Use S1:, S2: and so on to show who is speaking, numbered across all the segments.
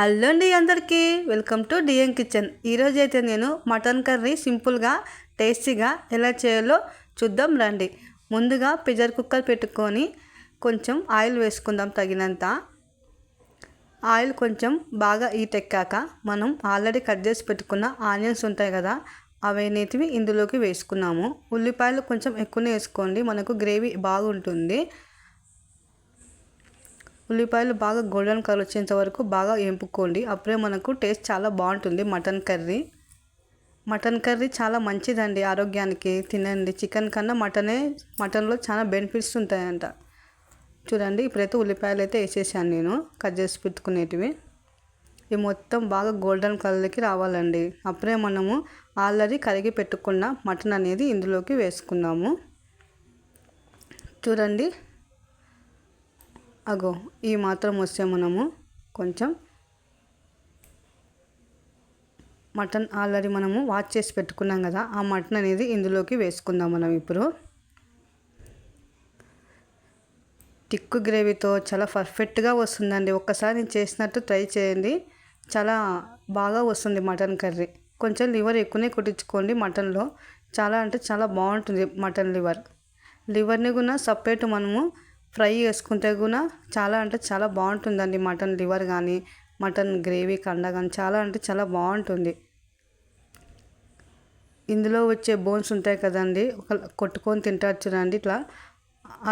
S1: Hello అండి అందరికీ welcome to డిఎన్ kitchen. ఈరోజు అయితే నేను మటన్ కర్రీ సింపుల్గా టేస్టీగా ఎలా చేయాలో చూద్దాం రండి. ముందుగా ప్రెషర్ కుక్కర్ పెట్టుకొని కొంచెం ఆయిల్ వేసుకుందాం తగినంత. ఆయిల్ కొంచెం బాగా హీట్ ఎక్కాక మనం ఆల్రెడీ కట్ చేసి పెట్టుకున్న ఆనియన్స్ ఉంటాయి కదా, అవన్నిటివి ఇందులోకి వేసుకున్నాము. ఉల్లిపాయలు కొంచెం ఎక్కువనే వేసుకోండి, మనకు గ్రేవీ బాగుంటుంది. ఉల్లిపాయలు బాగా గోల్డెన్ కలర్ వచ్చేంత వరకు బాగా వేపుకోండి, అప్పుడే మనకు టేస్ట్ చాలా బాగుంటుంది. మటన్ కర్రీ చాలా మంచిదండి ఆరోగ్యానికి, తినండి. చికెన్ కన్నా మటన్లో చాలా బెనిఫిట్స్ ఉంటాయంట. చూడండి, ఇప్పుడైతే ఉల్లిపాయలు అయితే వేసేసాను నేను కట్ చేసి పెట్టుకునేటివి. ఇవి మొత్తం బాగా గోల్డెన్ కలర్కి రావాలండి, అప్పుడే మనము ఆల్రెడీ కడిగి పెట్టుకున్న మటన్ అనేది ఇందులోకి వేసుకున్నాము. చూడండి, అగో ఈ మాత్రం వస్తే మనము కొంచెం మటన్ ఆల్రెడీ మనము వాష్ చేసి పెట్టుకున్నాం కదా, ఆ మటన్ అనేది ఇందులోకి వేసుకుందాం మనం ఇప్పుడు. టిక్కు గ్రేవీతో చాలా పర్ఫెక్ట్గా వస్తుందండి. ఒక్కసారి నేను చేసినట్టు ట్రై చేయండి, చాలా బాగా వస్తుంది మటన్ కర్రీ. కొంచెం లివర్ ఎక్కువనే కొట్టించుకోండి మటన్లో, చాలా అంటే చాలా బాగుంటుంది మటన్ లివర్ని కూడా సపరేట్ మనము ఫ్రై చేసుకుంటే కూడా చాలా అంటే చాలా బాగుంటుందండి. మటన్ లివర్ కానీ మటన్ గ్రేవీ కండ కానీ చాలా అంటే చాలా బాగుంటుంది. ఇందులో వచ్చే బోన్స్ ఉంటాయి కదండి, కొట్టుకొని తింటారు చూడండి ఇట్లా,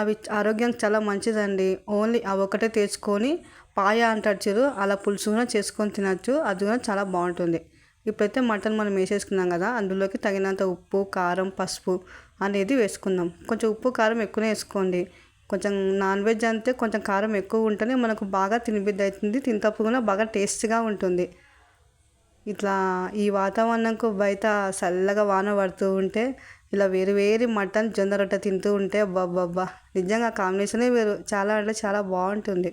S1: అవి ఆరోగ్యానికి చాలా మంచిదండి. ఓన్లీ అవి ఒకటే తెచ్చుకొని పాయ అంటారు చూడు, అలా పులుసు కూడా చేసుకొని తినచ్చు, అది కూడా చాలా బాగుంటుంది. ఇప్పుడైతే మటన్ మనం వేసేసుకున్నాం కదా, అందులోకి తగినంత ఉప్పు, కారం, పసుపు అనేది వేసుకుందాం. కొంచెం ఉప్పు కారం ఎక్కువనే వేసుకోండి. కొంచెం నాన్ వెజ్ అంతే కొంచెం కారం ఎక్కువ ఉంటేనే మనకు బాగా తినబుద్ధి అవుతుంది, తింటప్పుడు కూడా బాగా టేస్ట్గా ఉంటుంది. ఇట్లా ఈ వాతావరణంకు బయట చల్లగా వాన పడుతూ ఉంటే ఇలా వేరు మటన్ జొన్న రొట్టె తింటూ ఉంటే అబ్బబ్బబ్బా, నిజంగా కాంబినేషనే వేరు, చాలా అంటే చాలా బాగుంటుంది.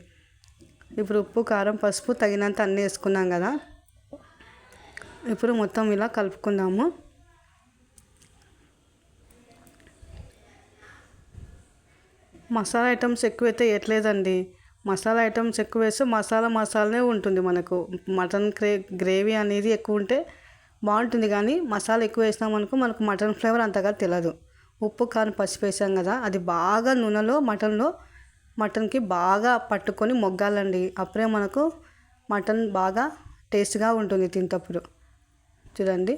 S1: ఇప్పుడు ఉప్పు, కారం, పసుపు తగినంత అన్నీ వేసుకున్నాం కదా, ఇప్పుడు మొత్తం ఇలా కలుపుకుందాము. మసాలా ఐటమ్స్ ఎక్కువైతే వేయట్లేదండి. మసాలా ఐటమ్స్ ఎక్కువ వేస్తే మసాలానే ఉంటుంది మనకు. మటన్ గ్రేవీ అనేది ఎక్కువ ఉంటే బాగుంటుంది, కానీ మసాలా ఎక్కువ వేసినామనుకో మనకు మటన్ ఫ్లేవర్ అంతగా తెలియదు. ఉప్పు, కారం, పసుపు వేసాం కదా, అది బాగా నూనెలో మటన్కి బాగా పట్టుకొని మొగ్గాలండి, అప్పుడే మనకు మటన్ బాగా టేస్ట్గా ఉంటుంది తింటప్పుడు. చూడండి,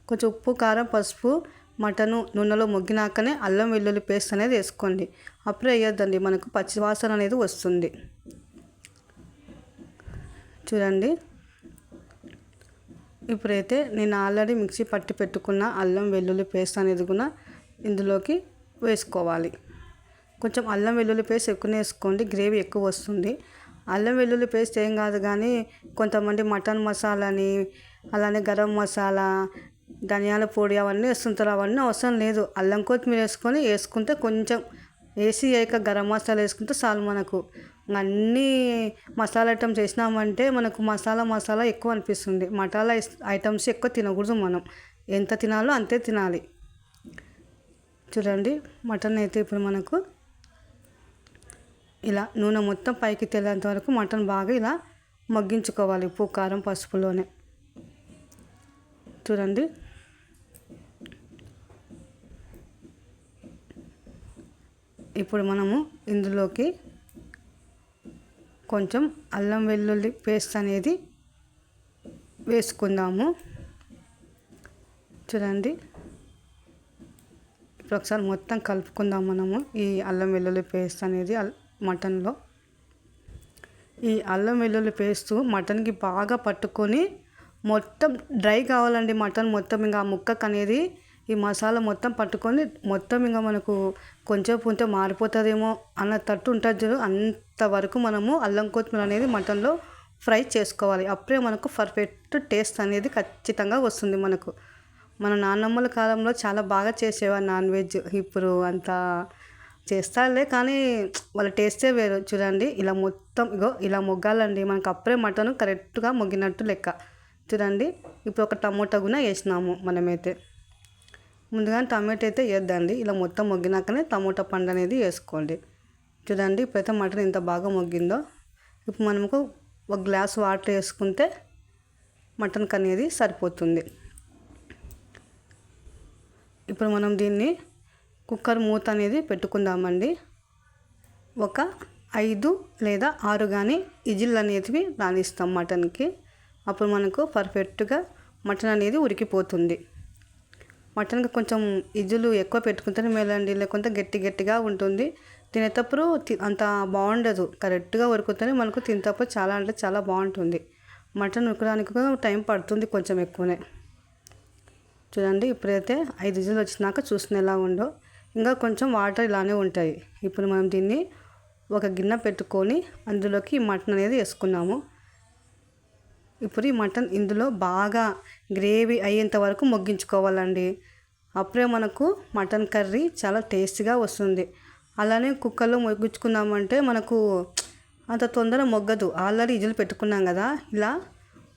S1: కొంచెం ఉప్పు, కారం, పసుపు మటను నూనెలో మొగ్గినాకనే అల్లం వెల్లుల్లి పేస్ట్ అనేది వేసుకోండి, అప్పుడే వేయొద్దండి, మనకు పచ్చివాసన అనేది వస్తుంది. చూడండి, ఇప్పుడైతే నేను ఆల్రెడీ మిక్సీ పట్టి పెట్టుకున్న అల్లం వెల్లుల్లి పేస్ట్ అనేది కూడా ఇందులోకి వేసుకోవాలి. కొంచెం అల్లం వెల్లుల్లి పేస్ట్ ఎక్కువనే వేసుకోండి, గ్రేవీ ఎక్కువ వస్తుంది. అల్లం వెల్లుల్లి పేస్ట్ ఏం కాదు, కానీ కొంతమంది మటన్ మసాలాని అలానే గరం మసాలా, ధనియాల పొడి అవన్నీ వేస్తుంటారు, అవన్నీ అవసరం లేదు. అల్లం కొత్తిమీర వేసుకుంటే కొంచెం వేసి గరం మసాలా వేసుకుంటే చాలు. మనకు అన్నీ మసాలా ఐటమ్స్ వేసినామంటే మనకు మసాలా ఎక్కువ అనిపిస్తుంది. మసాలా ఐటమ్స్ ఎక్కువ తినకూడదు, మనం ఎంత తినాలో అంతే తినాలి. చూడండి, మటన్ అయితే ఇప్పుడు మనకు ఇలా నూనె మొత్తం పైకి తేలేంత వరకు మటన్ బాగా ఇలా మగ్గించుకోవాలి ఉప్పు, కారం, పసుపులోనే. చూడండి, ఇప్పుడు మనము ఇందులోకి కొంచెం అల్లం వెల్లుల్లి పేస్ట్ అనేది వేసుకుందాము. చూడండి, ఇప్పుడు ఒకసారి మొత్తం కలుపుకుందాం మనము ఈ అల్లం వెల్లుల్లి పేస్ట్ అనేది మటన్లో. ఈ అల్లం వెల్లుల్లి పేస్ట్ మటన్కి బాగా పట్టుకొని మొత్తం డ్రై కావాలండి. మటన్ మొత్తం ఇంకా ముక్కకు అనేది ఈ మసాలా మొత్తం పట్టుకొని మొత్తం ఇంకా మనకు కొంచెం ఉంటే మారిపోతుందేమో అన్న తట్టు ఉంటుంది చూడు, అంతవరకు మనము అల్లం కొత్తిమీర అనేది మటన్లో ఫ్రై చేసుకోవాలి, అప్పుడే మనకు పర్ఫెక్ట్ టేస్ట్ అనేది ఖచ్చితంగా వస్తుంది. మన నాన్నమ్మల కాలంలో చాలా బాగా చేసేవారు నాన్ వెజ్, ఇప్పుడు అంతా చేస్తారులే కానీ వాళ్ళ టేస్టే వేరు. చూడండి, ఇలా మొత్తం ఇలా మొగ్గాలండి మనకు, అప్పుడే మటన్ కరెక్ట్గా మొగ్గినట్టు లెక్క. చూడండి, ఇప్పుడు ఒక టమోటా కూడా వేసినాము మనమైతే. ముందుగా టమాటో అయితే వేద్దండి, ఇలా మొత్తం మొగ్గినాకనే టమోటా పండు అనేది వేసుకోండి. చూడండి, ఇప్పుడైతే మటన్ ఎంత బాగా మొగ్గిందో. ఇప్పుడు మనకు ఒక గ్లాస్ వాటర్ వేసుకుంటే మటన్కి అనేది సరిపోతుంది. ఇప్పుడు మనం దీన్ని కుక్కర్ మూత అనేది పెట్టుకుందామండి. ఒక 5 లేదా 6 కానీ విజిల్ అనేటివి రానిస్తాం మటన్కి. అప్పుడు మనకు పర్ఫెక్ట్గా మటన్ అనేది ఉడికిపోతుంది. మటన్కి కొంచెం విజిల్ ఎక్కువ పెట్టుకుంటేనే మేలండి, లేకుంటే గట్టిగా ఉంటుంది. తినేటప్పుడు అంత బాగుండదు. కరెక్ట్గా ఉడుకుతేనే మనకు తినేటప్పుడు చాలా అంటే చాలా బాగుంటుంది. మటన్ ఉడకడానికి కూడా టైం పడుతుంది కొంచెం ఎక్కువనే. చూడండి, ఇప్పుడైతే 5 విజిల్ వచ్చినాక చూసిన ఎలా ఉందో. ఇంకా కొంచెం వాటర్ ఇలానే ఉంటాయి. ఇప్పుడు మనం దీన్ని ఒక గిన్నె పెట్టుకొని అందులోకి మటన్ అనేది వేసుకున్నాము. ఇప్పుడు ఈ మటన్ ఇందులో బాగా గ్రేవీ అయ్యేంత వరకు మొగ్గించుకోవాలండి. అప్పుడే మనకు మటన్ కర్రీ చాలా టేస్టీగా వస్తుంది. అలానే కుక్కర్లో మొగ్గించుకున్నామంటే మనకు అంత తొందరగా మొగ్గదు. ఆల్రెడీ విజిల్ పెట్టుకున్నాం కదా, ఇలా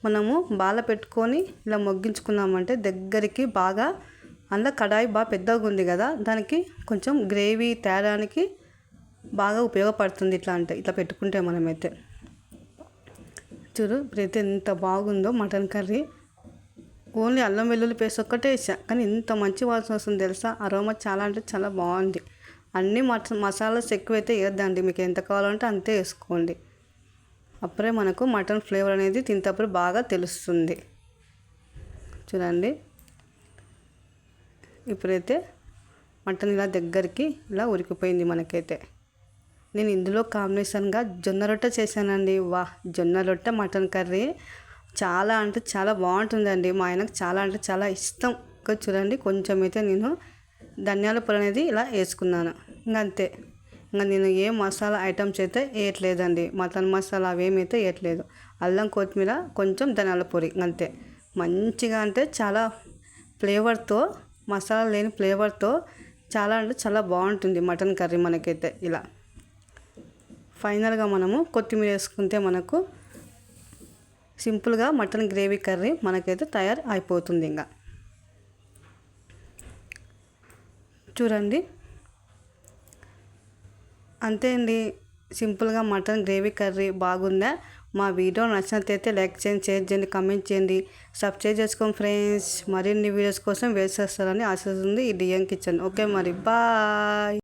S1: మనము బాల పెట్టుకొని ఇలా మొగ్గించుకున్నామంటే దగ్గరికి బాగా అందులో కడాయి బాగా పెద్దగా ఉంది కదా, దానికి కొంచెం గ్రేవీ తేడానికి బాగా ఉపయోగపడుతుంది. ఇట్లా పెట్టుకుంటే మనమైతే. చూడు ఇప్పుడైతే ఎంత బాగుందో మటన్ కర్రీ. ఓన్లీ అల్లం వెల్లుల్లి పేస్ట్ ఒక్కటే వేసా, కానీ ఇంత మంచి వాసన వస్తుంది తెలుసా. అరోమా చాలా అంటే చాలా బాగుంది. అన్ని మసాలాస్ ఎక్కువైతే వేయద్దండి, మీకు ఎంత కావాలంటే అంతే వేసుకోండి. అప్పుడే మనకు మటన్ ఫ్లేవర్ అనేది తింటప్పుడు బాగా తెలుస్తుంది. చూడండి, ఇప్పుడైతే మటన్ ఇలా దగ్గరికి ఇలా ఉడికిపోయింది మనకైతే. నేను ఇందులో కాంబినేషన్గా జొన్న రొట్టె చేశానండి. జొన్న రొట్టె మటన్ కర్రీ చాలా అంటే చాలా బాగుంటుందండి. మా ఆయనకు చాలా అంటే చాలా ఇష్టం. చూడండి, కొంచెం అయితే నేను ధనియాల పొడి అనేది ఇలా వేసుకున్నాను. ఇంకా అంతే. ఇంకా నేను ఏ మసాలా ఐటమ్స్ అయితే వేయట్లేదండి. మటన్ మసాలా అవేమైతే వేయట్లేదు. అల్లం, కొత్తిమీర, కొంచెం ధనియాల పొడి, అంతే. మంచిగా అంటే చాలా ఫ్లేవర్తో, మసాలా లేని ఫ్లేవర్తో చాలా అంటే చాలా బాగుంటుంది మటన్ కర్రీ మనకైతే. ఇలా ఫైనల్గా మనము కొత్తిమీర వేసుకుంటే మనకు సింపుల్గా మటన్ గ్రేవీ కర్రీ మనకైతే తయారు అయిపోతుంది. ఇంకా చూడండి, అంతే అండి. సింపుల్గా మటన్ గ్రేవీ కర్రీ బాగుందా? మా వీడియో నచ్చినట్లయితే లైక్ చేయండి, షేర్ చేయండి, కామెంట్ చేయండి, సబ్స్క్రైబ్ చేసుకోండి ఫ్రెండ్స్. మరిన్ని వీడియోస్ కోసం వెయిట్ చేస్తారని ఆశిస్తుంది ఈ డిఎన్ కిచెన్. ఓకే మరి, బాయ్.